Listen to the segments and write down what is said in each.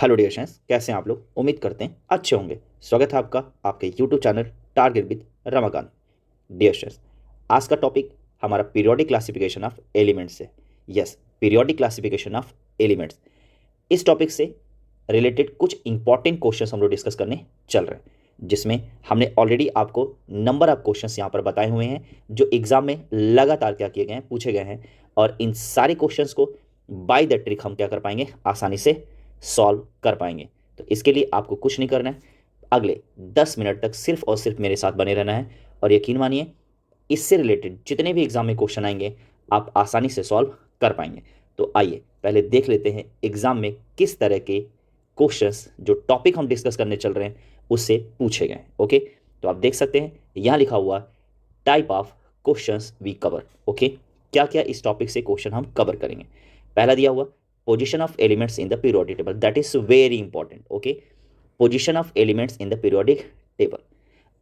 Hello dear friends, कैसे हैं आप लोग। उम्मीद करते हैं अच्छे होंगे। स्वागत है आपका आपके YouTube channel target with Ramakant. Dear friends, आज का टॉपिक हमारा पीरियोडिक क्लासिफिकेशन ऑफ एलिमेंट्स है। Yes, periodic classification of elements. इस टॉपिक से रिलेटेड कुछ इंपॉर्टेंट क्वेश्चंस हम लोग डिस्कस करने चल रहे हैं, जिसमें हमने ऑलरेडी आपको नंबर ऑफ क्वेश्चंस यहाँ पर बताए हुए हैं जो एग्जाम में लगातार क्या किए गए हैं, पूछे गए हैं। और इन सारे क्वेश्चंस को बाय द ट्रिक हम क्या कर पाएंगे, आसानी से सॉल्व कर पाएंगे। तो इसके लिए आपको कुछ नहीं करना है, अगले 10 मिनट तक सिर्फ और सिर्फ मेरे साथ बने रहना है। और यकीन मानिए, इससे रिलेटेड जितने भी एग्जाम में क्वेश्चन आएंगे आप आसानी से सॉल्व कर पाएंगे। तो आइए पहले देख लेते हैं एग्जाम में किस तरह के क्वेश्चंस जो टॉपिक हम डिस्कस करने चल रहे हैं उससे पूछे गए। ओके, तो आप देख सकते हैं यहाँ लिखा हुआ type of questions we cover. Okay, क्या क्या इस टॉपिक से क्वेश्चन हम कवर करेंगे। पहला दिया हुआ position of elements in the periodic table, that is very important. Okay, position of elements in the periodic table.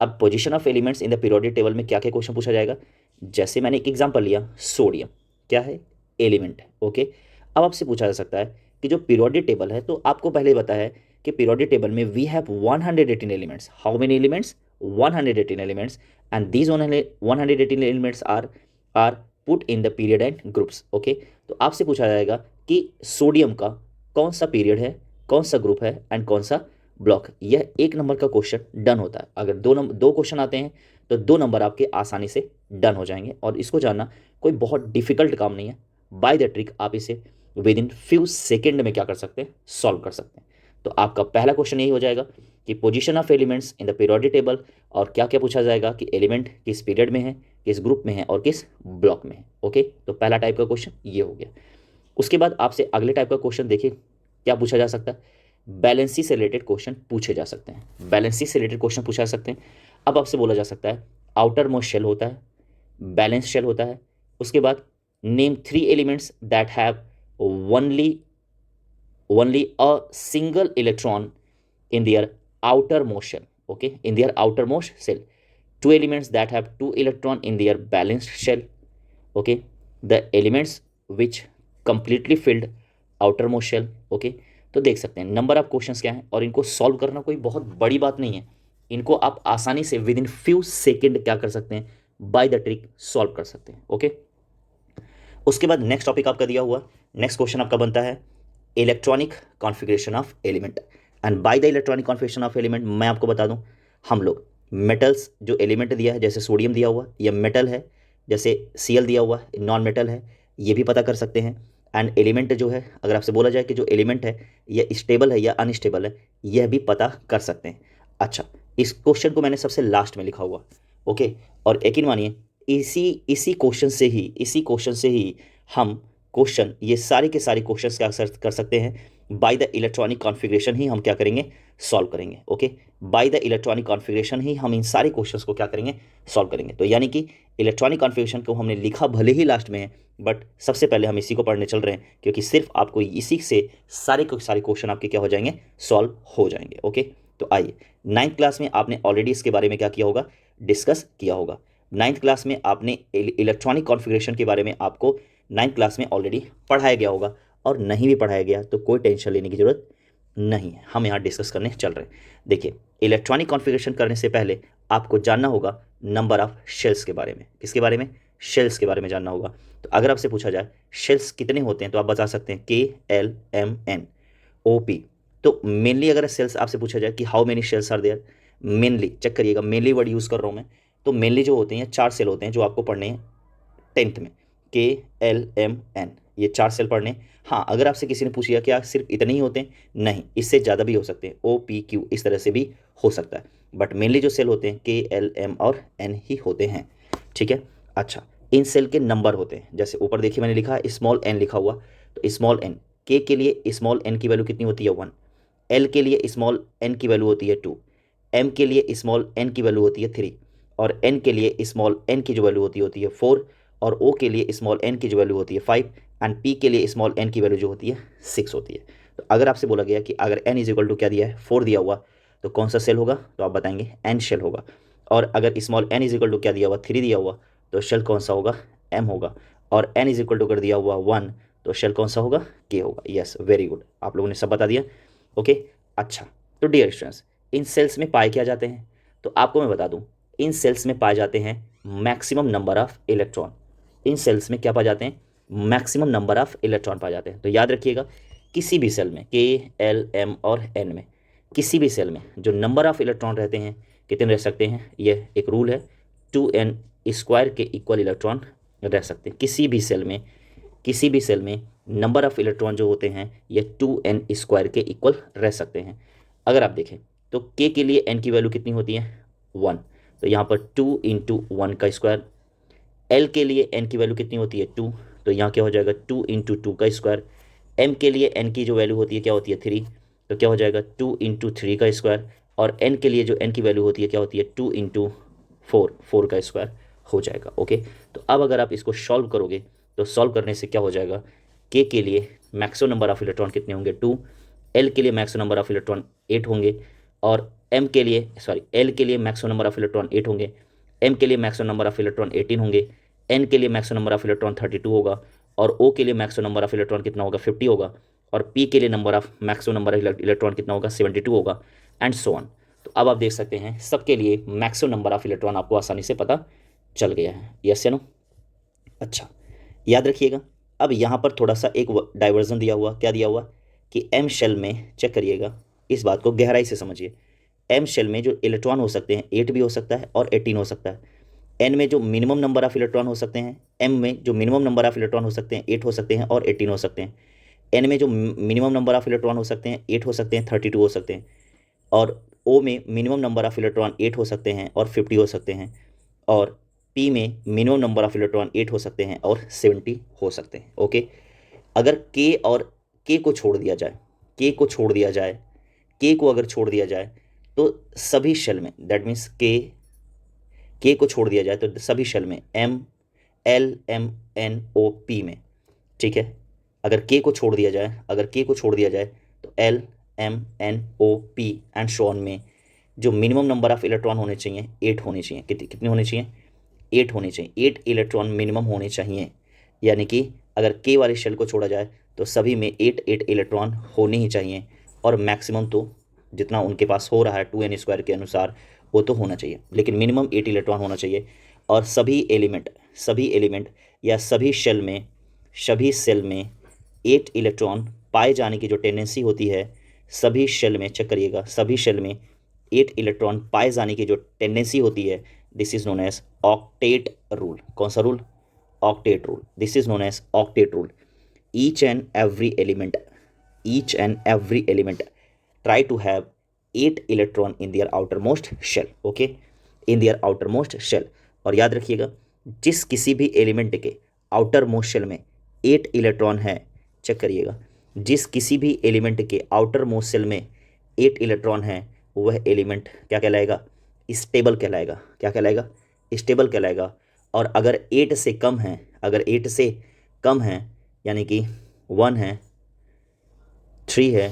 अब position of elements in the periodic table में क्या क्या क्वेश्चन पूछा जाएगा। जैसे मैंने एक एग्जांपल लिया, सोडियम क्या है, एलिमेंट है। ओके, अब आपसे पूछा जा सकता है कि जो पीरियोडिक टेबल है, तो आपको पहले बताया है कि पीरियोडिक टेबल में we have 118 elements. How many elements, 118 elements, and these 118 elements are put in the period and groups. Okay, तो आपसे पूछा जाएगा कि सोडियम का कौन सा पीरियड है, कौन सा ग्रुप है एंड कौन सा ब्लॉक। यह एक नंबर का क्वेश्चन डन होता है। अगर दो क्वेश्चन आते हैं तो 2 नंबर आपके आसानी से डन हो जाएंगे। और इसको जानना कोई बहुत डिफिकल्ट काम नहीं है। बाय द ट्रिक आप इसे विद इन फ्यू सेकेंड में क्या कर सकते हैं, सॉल्व कर सकते हैं। तो आपका पहला क्वेश्चन यही हो जाएगा कि position of elements in the periodic table, और क्या क्या पूछा जाएगा कि एलिमेंट किस पीरियड में है, किस ग्रुप में है और किस ब्लॉक में है। ओके, तो पहला टाइप का क्वेश्चन ये हो गया। उसके बाद आपसे अगले टाइप का क्वेश्चन देखिए क्या पूछा जा सकता है। बैलेंसी से रिलेटेड क्वेश्चन पूछे जा सकते हैं। बैलेंसी से रिलेटेड क्वेश्चन पूछा जा सकते हैं। अब आपसे बोला जा सकता है आउटर मोस्ट शेल होता है, बैलेंस शेल होता है। उसके बाद name 3 elements that have only only a single electron in their outermost shell. Okay, in their outermost shell, 2 elements that have 2 electron in their balanced shell. Okay, the elements which completely filled outermost shell. Okay, तो देख सकते हैं number of questions क्या हैं, और इनको solve करना कोई बहुत बड़ी बात नहीं है। इनको आप आसानी से विद इन फ्यू सेकेंड क्या कर सकते हैं, बाय द ट्रिक सॉल्व कर सकते हैं। ओके, उसके बाद नेक्स्ट टॉपिक आपका दिया हुआ, नेक्स्ट क्वेश्चन आपका बनता है electronic configuration of element. And bye the electronic configuration of element मैं आपको बता दूं, हम लोग मेटल्स जो एलिमेंट दिया है, जैसे सोडियम दिया हुआ ये मेटल है, जैसे Cl दिया हुआ नॉन मेटल है, ये भी पता कर सकते हैं। एंड एलिमेंट जो है, अगर आपसे बोला जाए कि जो एलिमेंट है ये स्टेबल है या अनस्टेबल है, यह भी पता कर सकते हैं। अच्छा, इस क्वेश्चन को मैंने सबसे लास्ट में लिखा हुआ। ओके, और यकीन मानिए इसी इसी क्वेश्चन से ही हम क्वेश्चन, ये सारे के सारे क्वेश्चंस क्या कर सकते हैं, बाय द इलेक्ट्रॉनिक कॉन्फ़िगरेशन ही हम क्या करेंगे, सॉल्व करेंगे। Okay, by the electronic configuration ही हम इन सारे क्वेश्चंस को क्या करेंगे, सॉल्व करेंगे। तो यानी कि इलेक्ट्रॉनिक कॉन्फ़िगरेशन को हमने लिखा भले ही लास्ट में है, बट सबसे पहले हम इसी को पढ़ने चल रहे हैं, क्योंकि सिर्फ आपको इसी से सारे क्वेश्चन आपके क्या हो जाएंगे, सॉल्व हो जाएंगे। ओके, तो आइए, 9th क्लास में आपने ऑलरेडी इसके बारे में क्या किया होगा, डिस्कस किया होगा। 9th क्लास में आपने इलेक्ट्रॉनिक कॉन्फ़िगरेशन के बारे में आपको 9th क्लास में ऑलरेडी पढ़ाया गया होगा, और नहीं भी पढ़ाया गया तो कोई टेंशन लेने की ज़रूरत नहीं है, हम यहाँ डिस्कस करने चल रहे हैं। देखिए, इलेक्ट्रॉनिक कॉन्फ़िगरेशन करने से पहले आपको जानना होगा नंबर ऑफ शेल्स के बारे में। किसके बारे में, शेल्स के बारे में जानना होगा। तो अगर आपसे पूछा जाए शेल्स कितने होते हैं, तो आप बता सकते हैं KLMNOP। तो मेनली अगर सेल्स आपसे पूछा जाए कि how many shells are there, mainly check करिएगा, मेनली वर्ड यूज़ कर रहा हूँ मैं। तो मेनली जो होते हैं 4 सेल होते हैं जो आपको पढ़ने हैं 10th में, KLMN, ये 4 सेल पढ़ने। हाँ, अगर आपसे किसी ने पूछ लिया क्या सिर्फ इतने ही होते हैं, नहीं, इससे ज़्यादा भी हो सकते हैं, OPQ इस तरह से भी हो सकता है, बट मेनली जो सेल होते हैं KLM और N ही होते हैं। ठीक है, अच्छा, इन सेल के नंबर होते हैं, जैसे ऊपर देखिए मैंने लिखा है स्मॉल n लिखा हुआ, तो स्मॉल n, K के लिए स्मॉल n की वैल्यू कितनी होती है 1, L के लिए स्मॉल n की वैल्यू होती है 2, M के लिए स्मॉल n की वैल्यू होती है 3, और N के लिए स्मॉल n की जो वैल्यू होती है 4, और O के लिए स्मॉल n की जो वैल्यू होती है 5, एंड P के लिए स्मॉल n की वैल्यू जो होती है 6 होती है। तो अगर आपसे बोला गया कि अगर n इज इक्वल टू क्या दिया है, 4 दिया हुआ, तो कौन सा सेल होगा, तो आप बताएंगे n शेल होगा। और अगर small n is equal to क्या दिया हुआ, 3 दिया हुआ, तो शेल कौन सा होगा, m होगा। और n इज इक्वल टू कर दिया हुआ 1, तो शेल कौन सा होगा, k होगा। यस, वेरी गुड, आप लोगों ने सब बता दिया। ओके। अच्छा, तो डियर स्टूडेंट्स, इन सेल्स में पाए क्या जाते हैं? तो आपको मैं बता दूं, इन सेल्स में पाए जाते हैं मैक्सिमम नंबर ऑफ इलेक्ट्रॉन। इन सेल्स में क्या पाए जाते हैं? मैक्सिमम नंबर ऑफ इलेक्ट्रॉन पाए जाते हैं। तो याद रखिएगा, किसी भी सेल में के, एल, एम और एन में, किसी भी सेल में जो नंबर ऑफ इलेक्ट्रॉन रहते हैं कितने रह सकते हैं? ये एक रूल है, 2n² के इक्वल इलेक्ट्रॉन रह सकते हैं किसी भी सेल में। किसी भी सेल में नंबर ऑफ इलेक्ट्रॉन जो होते हैं ये 2n² के इक्वल रह सकते हैं। अगर आप देखें तो k के लिए n की वैल्यू कितनी होती है? 1। तो यहाँ पर 2 इंटू 1 का स्क्वायर। l के लिए n की वैल्यू कितनी होती है? 2। तो यहाँ क्या हो जाएगा? 2 इंटू 2 का स्क्वायर। m के लिए n की जो वैल्यू होती है क्या होती है? 3। तो क्या हो जाएगा? 2 इंटू 3 का स्क्वायर। और n के लिए जो n की वैल्यू होती है क्या होती है? 2 इंटू 4 का स्क्वायर हो जाएगा। ओके, तो अब अगर आप इसको सॉल्व करोगे तो सॉल्व करने से क्या हो जाएगा? k के लिए मैक्सिमम नंबर ऑफ इलेक्ट्रॉन कितने होंगे? 2। l के लिए मैक्सिमम नंबर ऑफ इलेक्ट्रॉन 8 होंगे। और m के लिए l के लिए मैक्सिमम नंबर ऑफ इलेक्ट्रॉन 8 होंगे। m के लिए मैक्सिमम नंबर ऑफ इलेक्ट्रॉन 18 होंगे। n के लिए मैक्सिमम नंबर ऑफ इलेक्ट्रॉन 32 होगा। और o के लिए मैक्सिमम नंबर ऑफ इलेक्ट्रॉन कितना होगा? 50 होगा। और p के लिए number of maximum number of electron कितना होगा? 72 होगा, एंड सो ऑन। तो अब आप देख सकते हैं सबके लिए मैक्सिमम नंबर ऑफ इलेक्ट्रॉन आपको आसानी से पता चल गया है। यस या नो? अच्छा, याद रखिएगा, अब यहाँ पर थोड़ा सा एक डाइवर्जन दिया हुआ, क्या दिया हुआ कि एम शेल में, चेक करिएगा, इस बात को गहराई से समझिए। एम शेल में जो इलेक्ट्रॉन हो सकते हैं 8 भी हो सकता है और 18 हो सकता है। एन में जो मिनिमम नंबर ऑफ इलेक्ट्रॉन हो सकते हैं, एम में जो मिनिमम नंबर ऑफ इलेक्ट्रॉन हो सकते हैं 8 हो सकते हैं और 18 हो सकते हैं। एन में जो मिनिमम नंबर ऑफ इलेक्ट्रॉन हो सकते हैं 8 हो सकते हैं, 32 हो सकते हैं। और ओ में मिनिमम नंबर ऑफ इलेक्ट्रॉन 8 हो सकते हैं और 50 हो सकते हैं। और पी में मिनिमम नंबर ऑफ इलेक्ट्रॉन 8 हो सकते हैं और 70 हो सकते हैं। ओके, अगर के और के को छोड़ दिया जाए, के को छोड़ दिया जाए, के को अगर छोड़ दिया जाए तो सभी शेल में, दैट मीन्स के को छोड़ दिया जाए तो सभी शेल में M, L, M, N, O, P में, ठीक है, अगर के को छोड़ दिया जाए, अगर के को छोड़ दिया जाए तो L, M, N, O, P and so on में जो मिनिमम नंबर ऑफ इलेक्ट्रॉन होने चाहिए 8 होने चाहिए। कितने होने चाहिए? 8 होने चाहिए। 8 इलेक्ट्रॉन मिनिमम होने चाहिए। यानी कि अगर के वाले शेल को छोड़ा जाए तो सभी में 8 इलेक्ट्रॉन होने ही चाहिए। और मैक्सिमम तो जितना उनके पास हो रहा है 2n² के अनुसार वो तो होना चाहिए, लेकिन मिनिमम 8 इलेक्ट्रॉन होना चाहिए। और सभी एलिमेंट या सभी सेल में 8 इलेक्ट्रॉन पाए जाने की जो टेंडेंसी होती है, सभी शेल में, चेक करिएगा, सभी शेल में 8 इलेक्ट्रॉन पाए जाने की जो टेंडेंसी होती है, this is known as octet rule. कौन सा rule? Octet rule. This is known as octet rule. Each and every element try to have 8 electron in their outermost shell. Okay, in their outermost shell. और याद रखिएगा, जिस किसी भी element के outer most shell में 8 इलेक्ट्रॉन है, check करिएगा, जिस किसी भी एलिमेंट के आउटर मोस्ट शेल में 8 इलेक्ट्रॉन है, वह एलिमेंट क्या कहलाएगा? स्टेबल कहलाएगा। क्या कहलाएगा? स्टेबल कहलाएगा। और अगर 8 से कम है, अगर 8 से कम है, यानी कि 1 है, 3 है,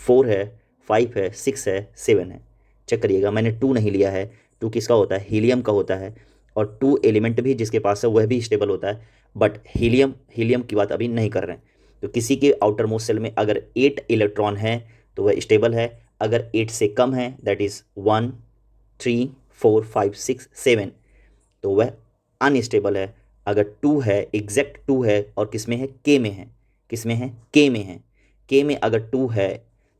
4 है, 5 है, 6 है, 7 है, चेक करिएगा, मैंने 2 नहीं लिया है। 2 किसका होता है? हीलियम का होता है। और 2 एलिमेंट भी जिसके पास है वह भी स्टेबल होता है, बट हीलियम की बात अभी नहीं कर रहे हैं। तो किसी के आउटर मोस्ट सेल में अगर 8 इलेक्ट्रॉन है तो वह स्टेबल है। अगर 8 से कम है, दैट इज 1, 3, 4, 5, 6, 7, तो वह अनस्टेबल है। अगर 2 है, एग्जैक्ट 2 है, और किस में है? के में है। किस में है? के में है। के में अगर 2 है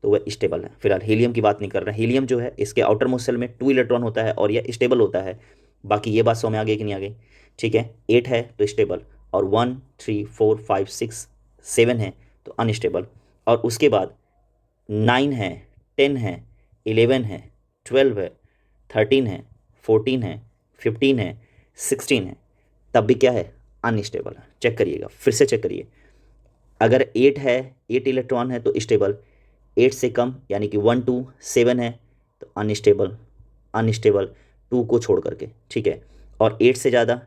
तो वह स्टेबल है। फिलहाल हीलियम की बात नहीं कर रहे हैं। हीलियम जो है इसके आउटर मोस्ट सेल में 2 इलेक्ट्रॉन होता है और यह स्टेबल होता है। बाकी ये बात समझ में आ गई कि नहीं आ गई? ठीक है, 8 है तो स्टेबल, और 1, 3, 4, 5, 6, 7 है तो अनस्टेबल। और उसके बाद 9 है, 10 है, 11 है, 12 है, 13 है, 14 है, 15 है, 16 है, तब भी क्या है? अनस्टेबल है। चेक करिएगा, फिर से चेक करिए, अगर 8 है, 8 इलेक्ट्रॉन है तो स्टेबल, 8 से कम यानी कि 1, 2, 7 है तो अनस्टेबल 2 को छोड़ करके, ठीक है। और 8 से ज़्यादा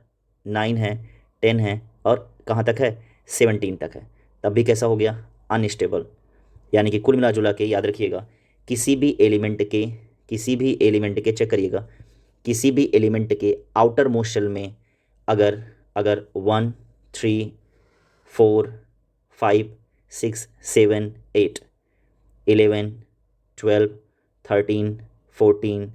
9 है, 10 है, और कहाँ तक है? 17 तक है, तब भी कैसा हो गया? अनस्टेबल। यानी कि कुल मिला जुला के याद रखिएगा, किसी भी एलिमेंट के चेक करिएगा, किसी भी एलिमेंट के आउटर मोस्ट शेल में अगर अगर 1, 3, 4, 5, 6, 7, 8 11, 12, 13, 14,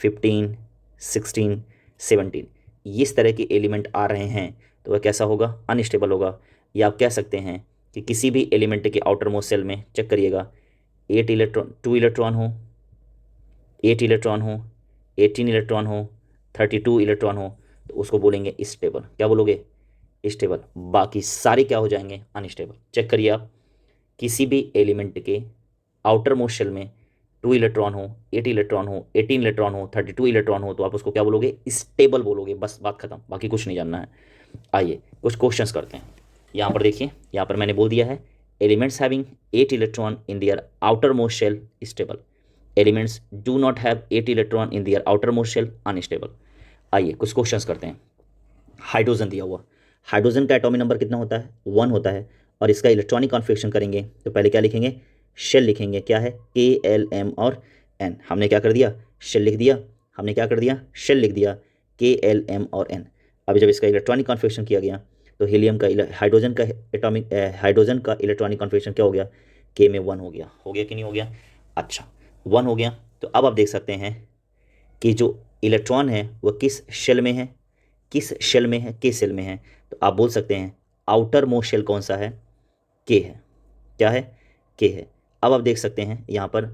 15, 16, 17 इस तरह के एलिमेंट आ रहे हैं तो वह कैसा होगा, अनस्टेबल होगा। या आप कह सकते हैं कि किसी भी एलिमेंट के आउटर मोस्ट शेल में चेक करिएगा 8 इलेक्ट्रॉन 2 इलेक्ट्रॉन हो, 8 इलेक्ट्रॉन हो, 18 इलेक्ट्रॉन हो, 32 इलेक्ट्रॉन हो, तो उसको बोलेंगे स्टेबल। क्या बोलोगे, स्टेबल। बाकी सारे क्या हो जाएंगे, अनस्टेबल। चेक करिए आप, किसी भी एलिमेंट के आउटर मोस्ट शेल में 2 इलेक्ट्रॉन हो, 8 इलेक्ट्रॉन हो, 18 इलेक्ट्रॉन हो, 32 इलेक्ट्रॉन हो, तो आप उसको क्या बोलोगे, स्टेबल बोलोगे। बस बात खत्म, बाकी कुछ नहीं जानना है। आइए कुछ क्वेश्चंस करते हैं। यहाँ पर देखिए, यहाँ पर मैंने बोल दिया है elements having 8 electron in their outer most shell stable, elements do not have 8 electron in their outer most shell unstable. आइए कुछ क्वेश्चंस करते हैं। हाइड्रोजन दिया हुआ, हाइड्रोजन का एटॉमिक नंबर कितना होता है, 1 होता है, और इसका इलेक्ट्रॉनिक कॉन्फ़िगरेशन करेंगे तो पहले क्या लिखेंगे, शेल लिखेंगे। क्या है, KLM और N। हमने क्या कर दिया, शेल लिख दिया। हमने क्या कर दिया, शेल लिख दिया, KLM और N। अभी जब इसका इलेक्ट्रॉनिक कॉन्फ़िगरेशन किया गया तो हीलियम का हाइड्रोजन का हाइड्रोजन का इलेक्ट्रॉनिक कॉन्फ़िगरेशन क्या हो गया, K में 1 हो गया। हो गया कि नहीं हो गया, अच्छा 1 हो गया। तो अब आप देख सकते हैं कि जो इलेक्ट्रॉन है वह किस शेल में है, किस शेल में है, के शेल में है। तो आप बोल सकते हैं आउटर मोस्ट शेल कौन सा है, के है। क्या है, के है। अब आप देख सकते हैं यहाँ पर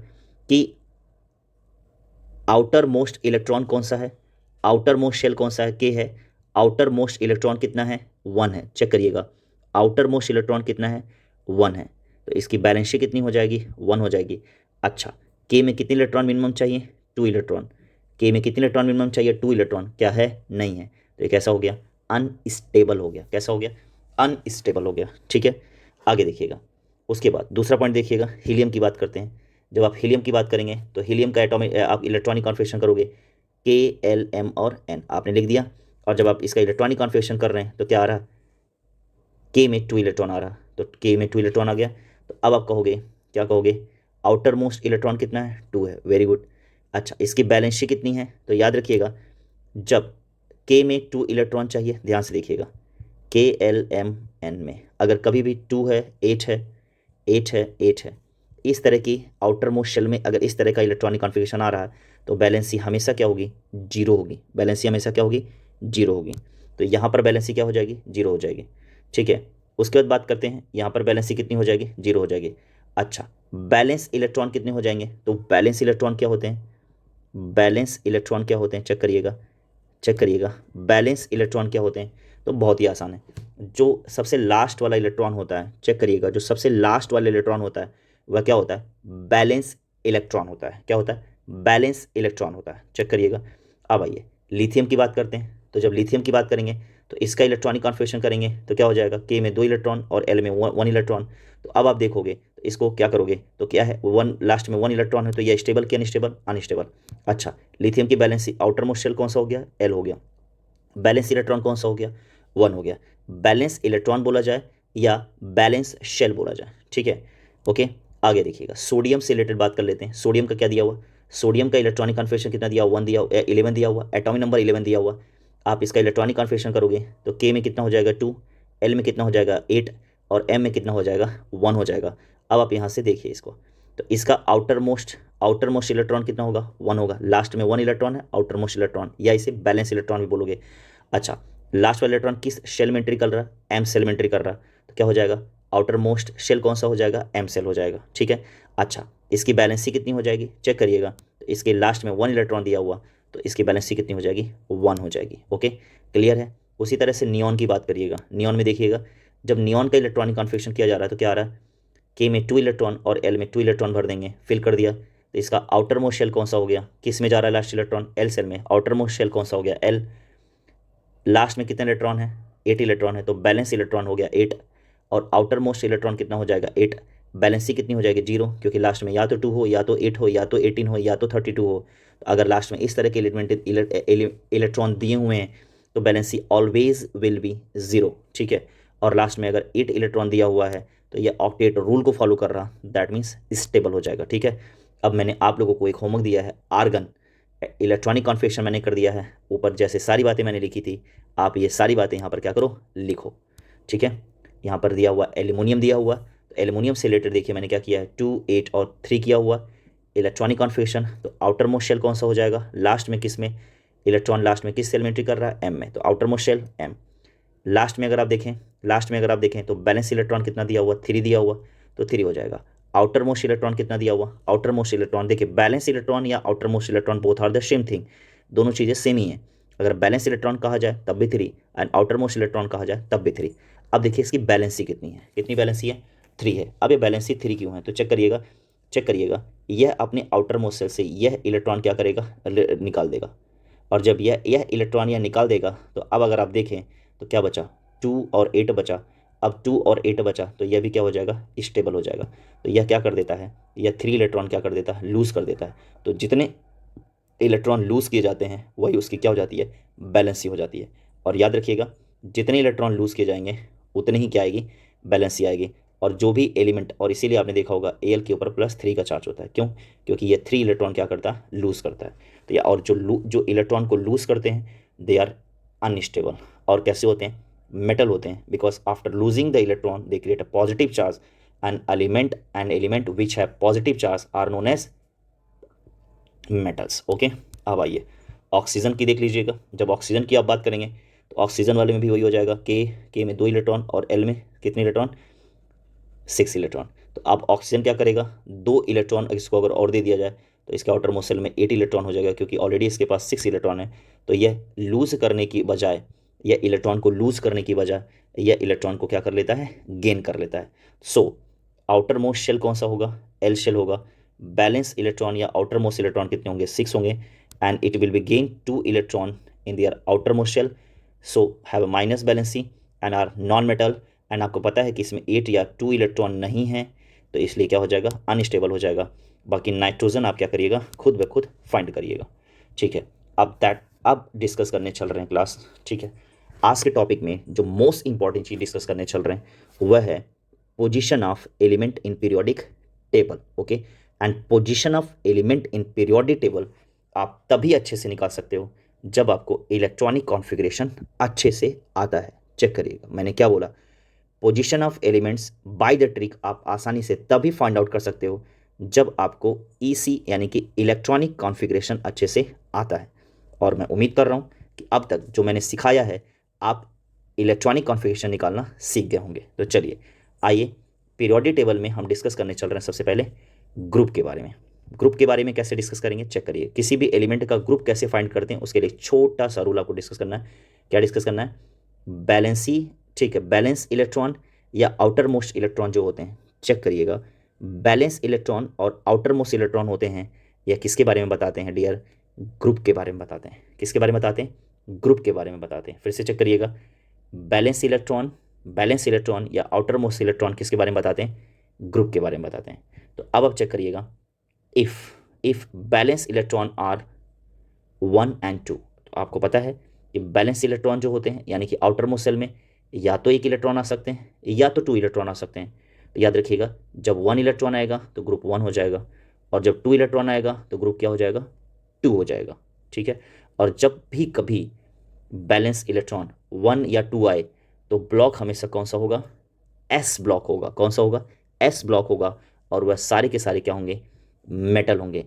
कि आउटर मोस्ट इलेक्ट्रॉन कौन सा है, आउटर मोस्ट शेल कौन सा है, के है। आउटर मोस्ट इलेक्ट्रॉन कितना है, 1 है। चेक करिएगा, आउटर मोस्ट इलेक्ट्रॉन कितना है, 1 है। तो इसकी बैलेंस कितनी हो जाएगी, 1 हो जाएगी। अच्छा, के में कितने इलेक्ट्रॉन मिनिमम चाहिए, 2 इलेक्ट्रॉन। के में कितने इलेक्ट्रॉन मिनिमम चाहिए, 2 इलेक्ट्रॉन। क्या है, नहीं है। तो ये कैसा हो गया, अनस्टेबल हो गया। कैसा हो गया, अनस्टेबल हो गया। ठीक है, आगे देखिएगा। उसके बाद दूसरा पॉइंट देखिएगा, हीलियम की बात करते हैं। जब आप हीलियम की बात करेंगे तो हीलियम का एटॉमिक आप इलेक्ट्रॉनिक कॉन्फ़िगरेशन करोगे KLM और N, आपने लिख दिया। और जब आप इसका इलेक्ट्रॉनिक कॉन्फ़िगरेशन कर रहे हैं तो क्या आ रहा, K में 2 इलेक्ट्रॉन आ रहा, तो K में 2 इलेक्ट्रॉन आ गया। तो अब आप कहोगे, क्या कहोगे, आउटर मोस्ट इलेक्ट्रॉन कितना है, 2 है। Very good. अच्छा, इसकी बैलेंस कितनी है, तो याद रखिएगा जब K में 2 इलेक्ट्रॉन चाहिए, ध्यान से देखिएगा, KLM N में अगर कभी भी 2 है, 8 है, 8 है, 8 है, इस तरह की आउटर मोस्ट शेल में अगर इस तरह का इलेक्ट्रॉनिक कॉन्फ़िगरेशन आ रहा है तो बैलेंसी हमेशा क्या होगी, 0 होगी। बैलेंसी हमेशा क्या होगी, 0 होगी। तो यहाँ पर बैलेंसी क्या हो जाएगी, 0 हो जाएगी। ठीक है, उसके बाद बात करते हैं, यहाँ पर बैलेंसी कितनी हो जाएगी, 0 हो जाएगी। अच्छा, बैलेंस इलेक्ट्रॉन कितने हो जाएंगे, तो बैलेंस इलेक्ट्रॉन क्या होते हैं, बैलेंस इलेक्ट्रॉन क्या होते हैं, चेक करिएगा, चेक करिएगा, बैलेंस इलेक्ट्रॉन क्या होते हैं। तो बहुत ही आसान है, जो सबसे लास्ट वाला इलेक्ट्रॉन होता है, चेक करिएगा, जो सबसे लास्ट वाला इलेक्ट्रॉन होता है वह क्या होता है, बैलेंस इलेक्ट्रॉन होता है। क्या होता है, बैलेंस इलेक्ट्रॉन होता है। चेक करिएगा। अब आइए लिथियम की बात करते हैं। तो जब लिथियम की बात करेंगे तो इसका इलेक्ट्रॉनिक कॉन्फ़िगरेशन करेंगे तो क्या हो जाएगा, के में 2 इलेक्ट्रॉन और एल में 1 इलेक्ट्रॉन। तो अब आप देखोगे तो इसको क्या करोगे, तो क्या है, 1 लास्ट में 1 इलेक्ट्रॉन है, तो यह स्टेबल कि अनस्टेबल, अनस्टेबल। अच्छा, लिथियम की बैलेंसी आउटर मोस्ट शेल कौन सा हो गया, एल हो गया। बैलेंस इलेक्ट्रॉन कौन सा हो गया, 1 हो गया। बैलेंस इलेक्ट्रॉन बोला जाए या बैलेंस शेल बोला जाए, ठीक है, ओके। आगे देखिएगा, सोडियम से रिलेटेड बात कर लेते हैं। सोडियम का क्या दिया हुआ, सोडियम का इलेक्ट्रॉनिक कॉन्फ़िगरेशन कितना दिया हुआ, 1 दिया, 11 दिया हुआ, एटॉमिक नंबर 11 दिया हुआ। आप इसका इलेक्ट्रॉनिक कॉन्फ़िगरेशन करोगे तो के में कितना हो जाएगा, 2, एल में कितना हो जाएगा, 8, और एम में कितना हो जाएगा, 1 हो जाएगा। अब आप यहाँ से देखिए इसको, तो इसका आउटर मोस्ट इलेक्ट्रॉन कितना होगा, 1 होगा। लास्ट में 1 इलेक्ट्रॉन है, आउटर मोस्ट इलेक्ट्रॉन, या इसे बैलेंस इलेक्ट्रॉन भी बोलोगे। अच्छा, लास्ट वाला इलेक्ट्रॉन किस शेल में एंट्री कर रहा है, एम शेल में एंट्री कर रहा है, तो क्या हो जाएगा, आउटर मोस्ट शेल कौन सा हो जाएगा, एम शेल हो जाएगा। ठीक है, अच्छा, इसकी बैलेंसी कितनी हो जाएगी, चेक करिएगा। तो इसके लास्ट में 1 इलेक्ट्रॉन दिया हुआ, तो इसकी बैलेंसी कितनी हो जाएगी, 1 हो जाएगी। ओके, क्लियर है। उसी तरह से नियॉन की बात करिएगा। नियॉन में देखिएगा, जब नियॉन का इलेक्ट्रॉनिक कॉन्फ़िगरेशन किया जा रहा है तो क्या आ रहा है, के में 2 इलेक्ट्रॉन और एल में 2 इलेक्ट्रॉन भर देंगे, फिल कर दिया। तो इसका आउटर मोस्ट शेल कौन सा हो गया, किस में जा रहा है लास्ट इलेक्ट्रॉन, एल शेल में। आउटर मोस्ट शेल कौन सा हो गया, एल। लास्ट में कितने इलेक्ट्रॉन है, 8 इलेक्ट्रॉन है, तो बैलेंस इलेक्ट्रॉन हो गया 8, और आउटर मोस्ट इलेक्ट्रॉन कितना हो जाएगा, 8। बैलेंसी कितनी हो जाएगी, 0, क्योंकि लास्ट में या तो 2 हो, या तो 8 हो, या तो 18 हो, या तो 32 हो। तो अगर लास्ट में इस तरह के इलेक्ट्रॉन दिए हुए हैं तो बैलेंसी ऑलवेज विल बी 0। ठीक है, और लास्ट में अगर 8 इलेक्ट्रॉन दिया हुआ है तो ये ऑक्टेट रूल को फॉलो कर रहा, दैट मीन्स स्टेबल हो जाएगा। ठीक है, अब मैंने आप लोगों को एक होमवर्क दिया है, आर्गन इलेक्ट्रॉनिक कॉन्फ़िगरेशन मैंने कर दिया है। ऊपर जैसे सारी बातें मैंने लिखी थी, आप ये सारी बातें यहाँ पर क्या करो, लिखो। ठीक है, यहाँ पर दिया हुआ एल्यूमिनियम दिया हुआ, तो एल्युमिनियम से रिलेटेड देखिए मैंने क्या किया है, 2, 8 और 3 किया हुआ। इलेक्ट्रॉनिक कॉन्फ़िगरेशन, तो आउटर मोस्ट शेल कौन सा हो जाएगा, लास्ट में किस में, इलेक्ट्रॉन लास्ट में किस सेल में एंट्री कर रहा है, एम में, तो outer most shell M. Last में अगर आप देखें तो बैलेंस इलेक्ट्रॉन कितना दिया हुआ, 3 दिया हुआ, तो 3 हो जाएगा। आउटर मोस्ट इलेक्ट्रॉन कितना दिया हुआ, आउटर मोस्ट इलेक्ट्रॉन देखिए, बैलेंस इलेक्ट्रॉन या outer most electron both are the same thing, दोनों चीज़ें सेम ही हैं। अगर बैलेंस इलेक्ट्रॉन कहा जाए तब भी 3 एंड आउटर मोस्ट इलेक्ट्रॉन कहा जाए तब भी 3। अब देखिए इसकी बैलेंसी कितनी है, कितनी बैलेंसी है, 3 है। अब ये बैलेंसी 3 क्यों है, तो चेक करिएगा, यह अपने आउटर मोस्ट सेल से यह इलेक्ट्रॉन क्या करेगा, निकाल देगा। और जब यह इलेक्ट्रॉन यह निकाल देगा तो अब अगर आप देखें तो क्या बचा, 2 और 8 बचा। अब 2 और 8 बचा तो यह भी क्या हो जाएगा, स्टेबल हो जाएगा। तो यह क्या कर देता है, यह 3 इलेक्ट्रॉन क्या कर देता है, लूज़ कर देता है। तो जितने इलेक्ट्रॉन लूज़ किए जाते हैं वही उसकी क्या हो जाती है, बैलेंसी हो जाती है। और याद रखिएगा, जितने इलेक्ट्रॉन लूज़ किए जाएंगे उतनी ही क्या आएगी, बैलेंसी आएगी। और जो भी एलिमेंट, और इसीलिए आपने देखा होगा एल के ऊपर +3 का चार्ज होता है, क्यों, क्योंकि ये 3 इलेक्ट्रॉन क्या करता है, लूज़ करता है। तो या और जो इलेक्ट्रॉन को लूज़ करते हैं दे आर अनस्टेबल। और कैसे होते हैं, मेटल होते हैं, because after losing the electron they create a positive charge and element which have positive charge are known as metals. Okay, अब आइए ऑक्सीजन की देख लीजिएगा। जब ऑक्सीजन की आप बात करेंगे तो ऑक्सीजन वाले में भी वही हो जाएगा, के में 2 इलेक्ट्रॉन और एल में कितने इलेक्ट्रॉन, 6 इलेक्ट्रॉन। तो अब ऑक्सीजन क्या करेगा, 2 इलेक्ट्रॉन इसको अगर और दे दिया जाए तो इसके आउटर मोस्ट सेल में 8 इलेक्ट्रॉन हो जाएगा, क्योंकि ऑलरेडी इसके पास 6 इलेक्ट्रॉन है। तो यह लूज़ करने की बजाय, यह इलेक्ट्रॉन को लूज़ करने की बजाय यह इलेक्ट्रॉन को क्या कर लेता है, गेन कर लेता है। सो आउटर मोस्ट शेल कौन सा होगा, एल शेल होगा। बैलेंस इलेक्ट्रॉन या आउटर मोस्ट इलेक्ट्रॉन कितने होंगे, 6 होंगे, and it will be gain 2 electron in their outer most shell, so have a minus valency and are non metal. And आपको पता है कि इसमें 8 या 2 इलेक्ट्रॉन नहीं है, तो इसलिए क्या हो जाएगा, अनस्टेबल हो जाएगा। बाकी नाइट्रोजन आप क्या करिएगा, खुद ब खुद फाइंड करिएगा। ठीक है, अब डिस्कस करने चल रहे हैं क्लास। ठीक है, आज के टॉपिक में जो मोस्ट इंपॉर्टेंट चीज़ डिस्कस करने चल रहे हैं वह है position of element in periodic table. Okay, and position of element in periodic table आप तभी अच्छे से निकाल सकते हो जब आपको इलेक्ट्रॉनिक कॉन्फ़िगरेशन अच्छे से आता है। चेक करिएगा मैंने क्या बोला, position of elements by the trick आप आसानी से तभी फाइंड आउट कर सकते हो जब आपको ईसी यानी कि इलेक्ट्रॉनिक कॉन्फ़िगरेशन अच्छे से आता है। और मैं उम्मीद कर रहा हूँ कि अब तक जो मैंने सिखाया है आप इलेक्ट्रॉनिक कॉन्फ़िगरेशन निकालना सीख गए होंगे। तो चलिए आइए, पीरियोडिक टेबल में हम डिस्कस करने चल रहे हैं सबसे पहले ग्रुप के बारे में। ग्रुप के बारे में कैसे डिस्कस करेंगे, चेक करिए, किसी भी एलिमेंट का ग्रुप कैसे फाइंड करते हैं उसके लिए छोटा सा रूल आपको डिस्कस करना है। क्या डिस्कस करना है, बैलेंसी। ठीक है, बैलेंस इलेक्ट्रॉन या आउटर मोस्ट इलेक्ट्रॉन जो होते हैं, चेक करिएगा, बैलेंस इलेक्ट्रॉन और आउटर मोस्ट इलेक्ट्रॉन होते हैं, यह किसके बारे में बताते हैं डियर, ग्रुप के बारे में बताते हैं। किसके बारे में बताते हैं, ग्रुप के बारे में बताते हैं। फिर से चेक करिएगा, बैलेंस इलेक्ट्रॉन या आउटर मोस्ट इलेक्ट्रॉन किसके बारे में बताते हैं, ग्रुप के बारे में बताते हैं। तो अब आप चेक करिएगा, if valence electron are 1 and 2, तो आपको पता है कि बैलेंस इलेक्ट्रॉन जो होते हैं यानी कि आउटर मोस्ट सेल में या तो 1 इलेक्ट्रॉन आ सकते हैं या तो 2 इलेक्ट्रॉन आ सकते हैं। तो याद रखिएगा, जब 1 इलेक्ट्रॉन आएगा तो ग्रुप 1 हो जाएगा, और जब 2 इलेक्ट्रॉन आएगा तो ग्रुप क्या हो जाएगा, 2 हो जाएगा। ठीक है, और जब भी कभी बैलेंस इलेक्ट्रॉन 1 या 2 आए तो ब्लॉक हमेशा कौन सा होगा, एस ब्लॉक होगा। कौन सा होगा, एस ब्लॉक होगा। और वह सारे के सारे क्या होंगे, मेटल होंगे।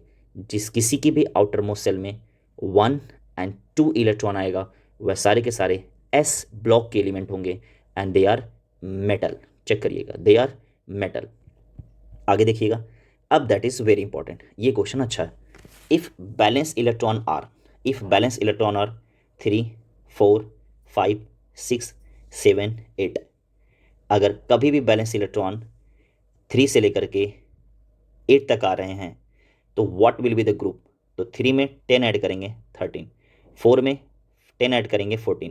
जिस किसी की भी आउटर मोस्ट सेल में 1 and 2 इलेक्ट्रॉन आएगा वह सारे के सारे एस ब्लॉक के एलिमेंट होंगे and they are metal. Check करिएगा, दे आर मेटल। आगे देखिएगा, अब दैट इज वेरी इंपॉर्टेंट, ये क्वेश्चन अच्छा है। इफ बैलेंस इलेक्ट्रॉन आर 3, 4, 5, 6, 7, 8, अगर कभी भी बैलेंस इलेक्ट्रॉन 3 से लेकर के 8 तक आ रहे हैं तो what will be the group. तो 3 में 10 ऐड करेंगे 13, 4 में 10 ऐड करेंगे 14,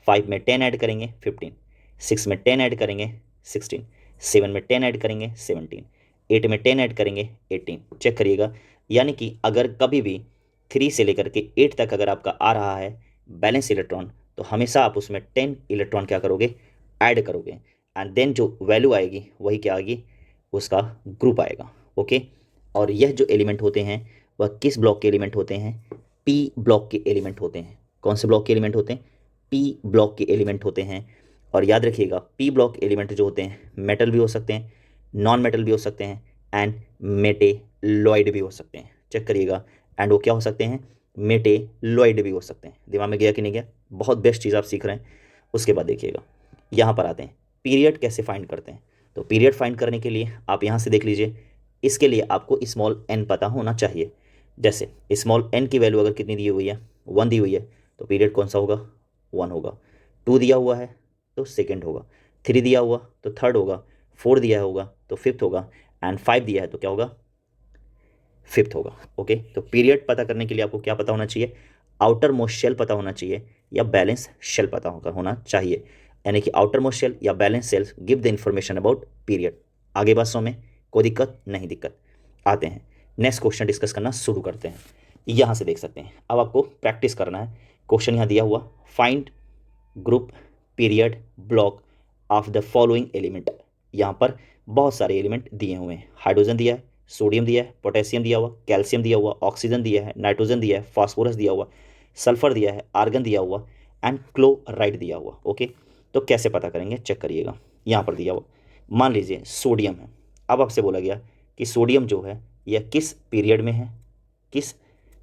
5 में 10 ऐड करेंगे 15, 6 में 10 ऐड करेंगे 16, 7 में 10 ऐड करेंगे 17, 8 में 10 ऐड करेंगे 18। चेक करिएगा, यानी कि अगर कभी भी 3 से लेकर के 8 तक अगर आपका आ रहा है बैलेंस इलेक्ट्रॉन तो हमेशा आप उसमें 10 इलेक्ट्रॉन क्या करोगे, ऐड करोगे, एंड देन जो वैल्यू आएगी वही क्या आएगी, उसका ग्रुप आएगा। ओके, और यह जो एलिमेंट होते हैं वह किस ब्लॉक के एलिमेंट होते हैं, पी ब्लॉक के एलिमेंट होते हैं। कौन से ब्लॉक के एलिमेंट होते हैं, पी ब्लॉक के एलिमेंट होते हैं। और याद रखिएगा, पी ब्लॉक एलिमेंट जो होते हैं मेटल भी हो सकते हैं, नॉन मेटल भी हो सकते हैं एंड मेटेलॉइड भी हो सकते हैं। चेक करिएगा, एंड वो क्या हो सकते हैं, मेटेलॉइड भी हो सकते हैं। दिमाग में गया कि नहीं गया? बहुत बेस्ट चीज़ आप सीख रहे हैं। उसके बाद देखिएगा, यहाँ पर आते हैं पीरियड कैसे फाइंड करते हैं। तो पीरियड फाइंड करने के लिए आप यहाँ से देख लीजिए, इसके लिए आपको स्मॉल एन पता होना चाहिए। जैसे स्मॉल एन की वैल्यू अगर कितनी दी हुई है, 1 दी हुई है, तो पीरियड कौन सा होगा, 1 होगा। 2 दिया हुआ है तो सेकेंड होगा, 3 दिया हुआ तो थर्ड होगा, 4 दिया होगा तो फिफ्थ होगा, एंड 5 दिया है तो क्या होगा, फिफ्थ होगा। ओके, तो पीरियड पता करने के लिए आपको क्या पता होना चाहिए, आउटर मोस्ट शेल पता होना चाहिए या बैलेंस शेल पता होना चाहिए। यानी कि आउटर मोस्ट शेल या balance shall give the information about period. आगे बात सो में कोई दिक्कत नहीं? दिक्कत। आते हैं नेक्स्ट क्वेश्चन डिस्कस करना शुरू करते हैं। यहाँ से देख सकते हैं, अब आपको प्रैक्टिस करना है। क्वेश्चन यहाँ दिया हुआ, find group period block of the following element. यहाँ पर बहुत सारे एलिमेंट दिए हुए हैं। हाइड्रोजन दिया है, सोडियम दिया है, पोटेशियम दिया हुआ, कैल्शियम दिया हुआ, ऑक्सीजन दिया है, नाइट्रोजन दिया है, फास्फोरस दिया हुआ, सल्फर दिया है, आर्गन दिया हुआ एंड क्लोराइड दिया हुआ। ओके, तो कैसे पता करेंगे, चेक करिएगा। यहाँ पर दिया हुआ, मान लीजिए सोडियम है। अब आपसे बोला गया कि सोडियम जो है यह किस पीरियड में है, किस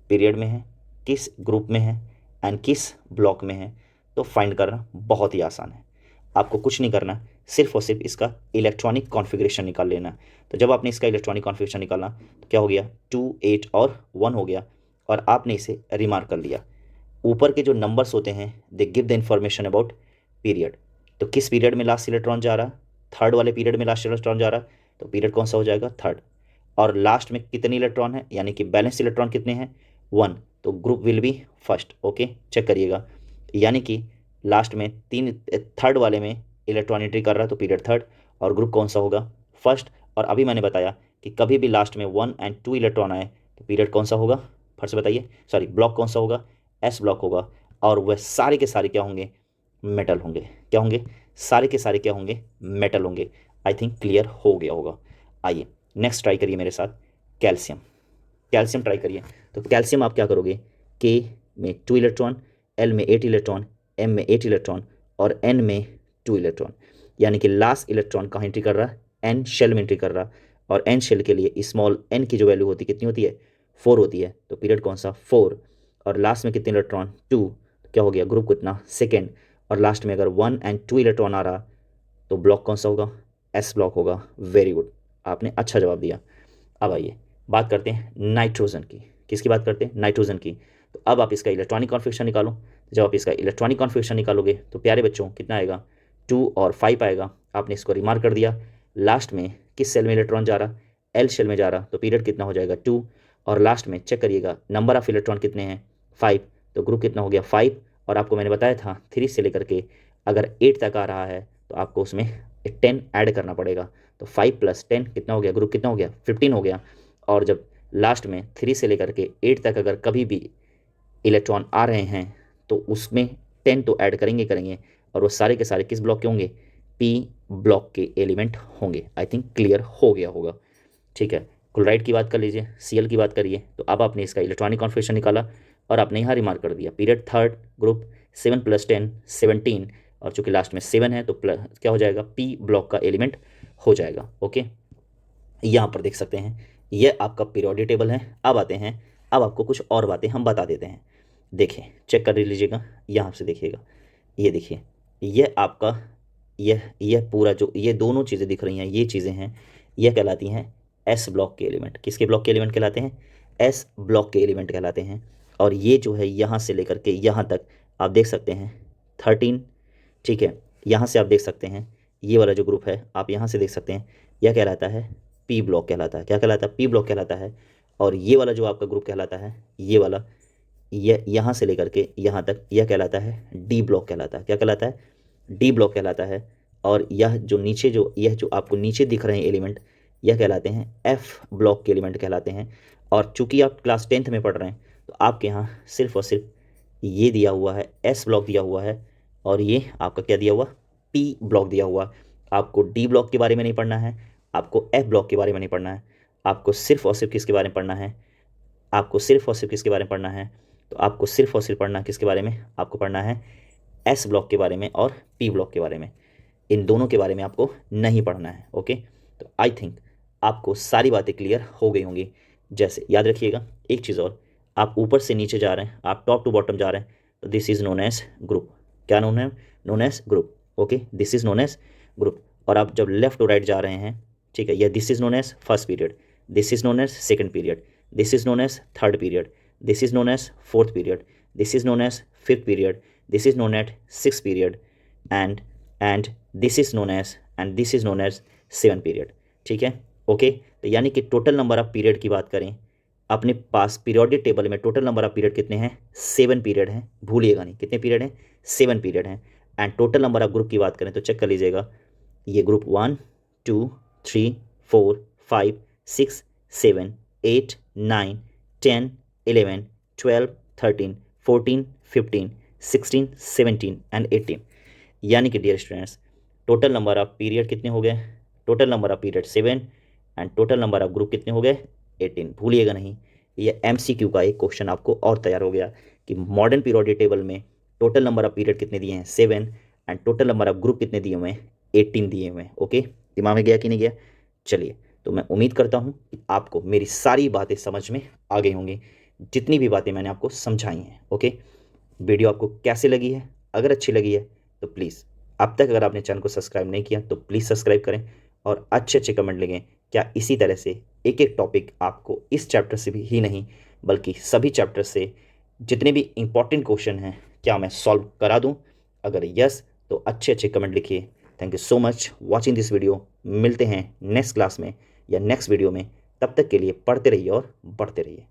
पीरियड में है, किस ग्रुप में है एंड किस ब्लॉक में है। तो फाइंड करना बहुत ही आसान है, आपको कुछ नहीं करना, सिर्फ और सिर्फ इसका इलेक्ट्रॉनिक कॉन्फ़िगरेशन निकाल लेना। तो जब आपने इसका इलेक्ट्रॉनिक कॉन्फ़िगरेशन निकाला तो क्या हो गया, 2, 8 और 1 हो गया, और आपने इसे रिमार्क कर लिया। ऊपर के जो नंबर्स होते हैं they give the information about period. तो किस पीरियड में लास्ट इलेक्ट्रॉन जा रहा, थर्ड वाले पीरियड में लास्ट इलेक्ट्रॉन जा रहा, तो पीरियड कौन सा हो जाएगा, थर्ड। और लास्ट में कितने इलेक्ट्रॉन है, यानी कि बैलेंस इलेक्ट्रॉन कितने हैं, 1, तो group will be first. Okay, check करिएगा, यानी कि लास्ट में थर्ड वाले में इलेक्ट्रॉन एंट्री कर रहा है तो पीरियड थर्ड, और ग्रुप कौन सा होगा, फर्स्ट। और अभी मैंने बताया कि कभी भी लास्ट में 1 और 2 इलेक्ट्रॉन आए तो पीरियड कौन सा होगा, फर्स्ट से बताइए, सॉरी ब्लॉक कौन सा होगा, एस ब्लॉक होगा। और वह सारे के सारे क्या होंगे, मेटल होंगे। क्या होंगे, सारे के सारे क्या होंगे, मेटल होंगे। आई थिंक क्लियर हो गया होगा। आइए नेक्स्ट ट्राई करिए मेरे साथ, कैल्शियम। कैल्शियम ट्राई करिए। तो कैल्शियम आप क्या करोगे, के में 2 इलेक्ट्रॉन, एल में 8 इलेक्ट्रॉन, एम में 8 इलेक्ट्रॉन और एन में 2 इलेक्ट्रॉन। यानी कि लास्ट इलेक्ट्रॉन कहाँ एंट्री कर रहा है, एन शेल में एंट्री कर रहा। और एन शेल के लिए स्मॉल एन की जो वैल्यू होती है कितनी होती है, 4 होती है। तो पीरियड कौन सा, 4। और लास्ट में कितने इलेक्ट्रॉन, 2। तो क्या हो गया, ग्रुप कितना, सेकेंड। और लास्ट में अगर 1 और 2 इलेक्ट्रॉन आ रहा तो ब्लॉक कौन सा होगा, एस ब्लॉक होगा। वेरी गुड, आपने अच्छा जवाब दिया। अब आइए बात करते हैं नाइट्रोजन की। किसकी बात करते हैं, नाइट्रोजन की। तो अब आप इसका इलेक्ट्रॉनिक कॉन्फ़िगरेशन निकालो। जब आप इसका इलेक्ट्रॉनिक कॉन्फ़िगरेशन निकालोगे तो प्यारे बच्चों कितना आएगा, 2 और 5 आएगा। आपने इसको रिमार्क कर दिया। लास्ट में किस सेल में इलेक्ट्रॉन जा रहा, एल शेल में जा रहा, तो पीरियड कितना हो जाएगा, 2। और लास्ट में चेक करिएगा नंबर ऑफ इलेक्ट्रॉन कितने हैं, 5, तो ग्रुप कितना हो गया, 5। और आपको मैंने बताया था 3 से लेकर के अगर 8 तक आ रहा है तो आपको उसमें 10 ऐड करना पड़ेगा। तो 5 + 10 कितना हो गया, ग्रुप कितना हो गया, 15 हो गया। और जब लास्ट में 3 से लेकर के 8 तक अगर कभी भी इलेक्ट्रॉन आ रहे हैं तो उसमें 10 तो ऐड करेंगे करेंगे, और वो सारे के सारे किस ब्लॉक के होंगे, पी ब्लॉक के एलिमेंट होंगे। आई थिंक क्लियर हो गया होगा। ठीक है, क्लोराइड की बात कर लीजिए, सीएल की बात करिए। तो अब आपने इसका इलेक्ट्रॉनिक कॉन्फ़िगरेशन निकाला और आपने यहाँ रिमार्क कर दिया, पीरियड थर्ड, ग्रुप 7 + 10 17, और चूंकि लास्ट में 7 है तो प्लस क्या हो जाएगा, पी ब्लॉक का एलिमेंट हो जाएगा। ओके, यहाँ पर देख सकते हैं ये आपका पीरियोडिक टेबल है। अब आते हैं, अब आपको कुछ और बातें हम बता देते हैं। देखिए चेक कर लीजिएगा, यहाँ से देखिएगा, ये देखिए, ये आपका यह पूरा जो ये दोनों चीज़ें दिख रही हैं, ये चीज़ें हैं, यह कहलाती हैं एस ब्लॉक के एलिमेंट। किसके ब्लॉक के एलिमेंट कहलाते हैं, एस ब्लॉक के एलिमेंट कहलाते हैं। और ये जो है यहाँ से लेकर के यहाँ तक आप देख सकते हैं 13, ठीक है। यहाँ से आप देख सकते हैं ये वाला जो ग्रुप है, आप यहाँ से देख सकते हैं, यह कहलाता है पी ब्लॉक कहलाता है। क्या कहलाता है, पी ब्लॉक कहलाता है। और ये वाला जो आपका ग्रुप कहलाता है, ये वाला, यह यहाँ से लेकर के यहाँ तक, यह कहलाता है डी ब्लॉक कहलाता है। क्या कहलाता है, डी ब्लॉक कहलाता है। और यह जो नीचे यह जो आपको नीचे दिख रहे हैं एलिमेंट, यह कहलाते हैं एफ ब्लॉक के एलिमेंट कहलाते हैं। और चूंकि आप क्लास 10th में पढ़ रहे हैं तो आपके यहाँ सिर्फ और सिर्फ ये दिया हुआ है, एस ब्लॉक दिया हुआ है, और ये आपका क्या दिया हुआ, पी ब्लॉक दिया हुआ। आपको डी ब्लॉक के बारे में नहीं पढ़ना है, आपको एफ ब्लॉक के बारे में नहीं पढ़ना है, आपको सिर्फ और सिर्फ किसके बारे में पढ़ना है, आपको सिर्फ और सिर्फ किसके बारे में पढ़ना है, तो आपको सिर्फ और सिर्फ पढ़ना किसके बारे में, आपको पढ़ना है एस ब्लॉक के बारे में और पी ब्लॉक के बारे में। इन दोनों के बारे में आपको नहीं पढ़ना है। ओके, तो आई थिंक आपको सारी बातें क्लियर हो गई होंगी। जैसे याद रखिएगा एक चीज़ और, आप ऊपर से नीचे जा रहे हैं, आप टॉप टू बॉटम जा रहे हैं, तो this is known age group. क्या नोन है? Known age group. Okay, this is known age group. और आप जब लेफ्ट टू राइट जा रहे हैं, ठीक है, या this is known as first period, this is known as second period, this is known as third period, this is known as fourth period, this is known as fifth period, this is known as six period, and this is known as and this is known as seven period. ठीक है, okay. तो यानी कि total number of period की बात करें अपने पास periodic table में, टोटल नंबर ऑफ पीरियड कितने हैं? 7 पीरियड हैं, भूलिएगा नहीं, कितने पीरियड हैं? 7 पीरियड हैं। And total number of group की बात करें तो चेक कर लीजिएगा, ये ग्रुप 1 2 3 4 5 6 7 8 9 10 11 12 13 14 15 16 17 एंड 18। यानी कि dear students, total number of period कितने हो गए? Total number of period 7 and total number of group कितने हो गए? 18। भूलिएगा नहीं, ये MCQ का एक क्वेश्चन आपको और तैयार हो गया कि मॉडर्न पीरियोडिक टेबल में टोटल नंबर ऑफ पीरियड कितने दिए हैं? 7 and total number of group कितने दिए हुए हैं? 18 दिए हुए हैं। ओके, दिमाग में गया कि नहीं गया? चलिए, तो मैं उम्मीद करता हूँ कि आपको मेरी सारी बातें समझ में आ गई होंगी, जितनी भी बातें मैंने आपको समझाई हैं। ओके, वीडियो आपको कैसी लगी है? अगर अच्छी लगी है तो प्लीज़, अब तक अगर आपने चैनल को सब्सक्राइब नहीं किया तो प्लीज़ सब्सक्राइब करें और अच्छे अच्छे कमेंट लिखें। क्या इसी तरह से एक एक टॉपिक आपको इस चैप्टर से भी ही नहीं बल्कि सभी चैप्टर से जितने भी इंपॉर्टेंट क्वेश्चन हैं क्या मैं सॉल्व करा दूं? अगर यस तो अच्छे अच्छे कमेंट लिखिए। Thank you so much watching this video. मिलते हैं नेक्स्ट क्लास में या नेक्स्ट वीडियो में, तब तक के लिए पढ़ते रहिए और बढ़ते रहिए।